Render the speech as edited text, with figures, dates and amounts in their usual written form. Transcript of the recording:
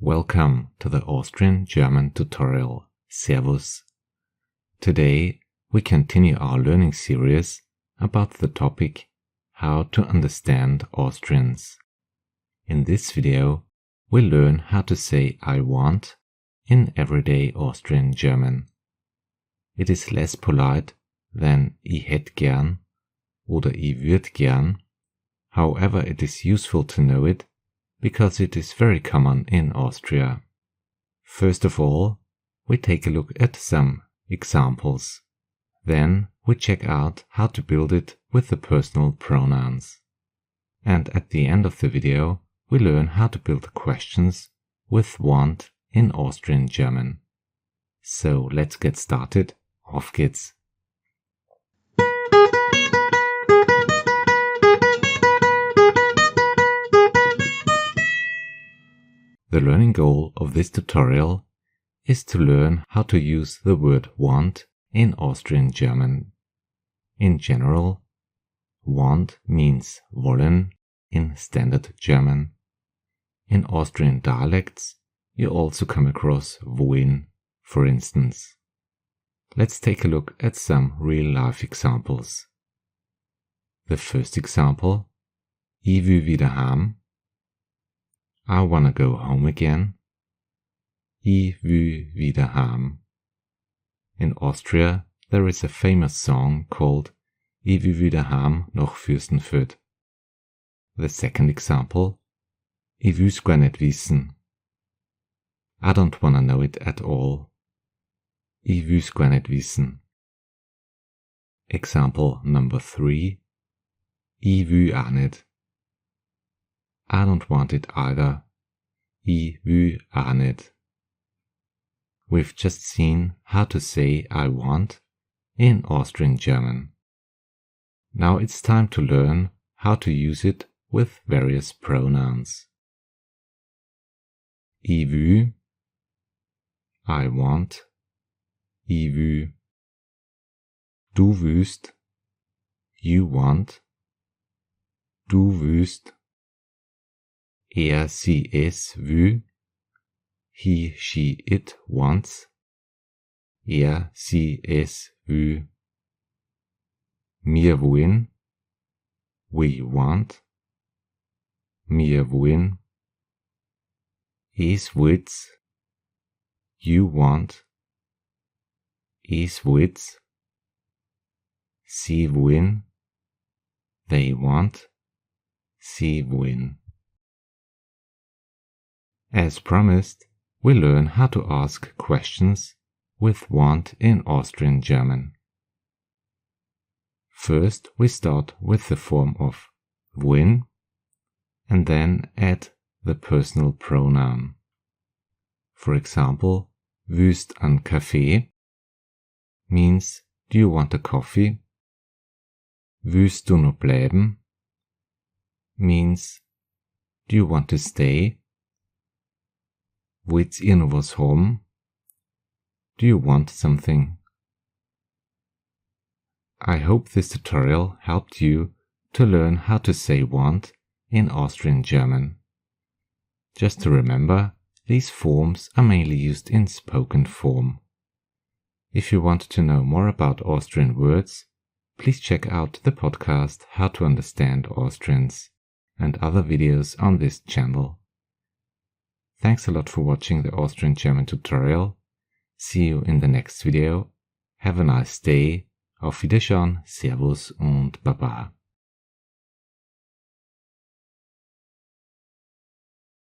Welcome to the Austrian German tutorial Servus. Today we continue our learning series about the topic how to understand Austrians. In this video we'll learn how to say I want in everyday Austrian German. It is less polite than ich hätt gern oder ich würd gern. However, it is useful to know it because it is very common in Austria. First of all, we take a look at some examples. Then we check out how to build it with the personal pronouns. And at the end of the video, we learn how to build questions with want in Austrian German. So let's get started. Auf geht's! The learning goal of this tutorial is to learn how to use the word want in Austrian German. In general, want means wollen in Standard German. In Austrian dialects, you also come across wohin, for instance. Let's take a look at some real-life examples. The first example, ich will wieder heim. I wanna go home again. Ich will wieder heim. In Austria, there is a famous song called Ich will wieder heim nach Fürstenfeld. The second example, ich will's gar nicht wissen. I don't wanna know it at all. Ich will's gar nicht wissen. Example number 3, ich will auch nicht. I don't want it either. Ich will auch nicht. We've just seen how to say I want in Austrian German. Now it's time to learn how to use it with various pronouns. Ich will, I want, ich will. Du willst, you want, du willst. Sie, es will, he, she, it wants, sie, es will. Wir wollen, we want, wir wollen. Es will's, you want, es will's. Sie wollen, they want, sie wollen. As promised, we learn how to ask questions with want in Austrian German. First, we start with the form of wohin and then add the personal pronoun. For example, willst ein Kaffee means do you want a coffee? Willst du noch bleiben means do you want to stay? Wollt ihr noch was haben? Do you want something? I hope this tutorial helped you to learn how to say want in Austrian German. Just to remember, these forms are mainly used in spoken form. If you want to know more about Austrian words, please check out the podcast How to Understand Austrians and other videos on this channel. Thanks a lot for watching the Austrian German tutorial. See you in the next video. Have a nice day. Auf Wiedersehen, Servus und Baba.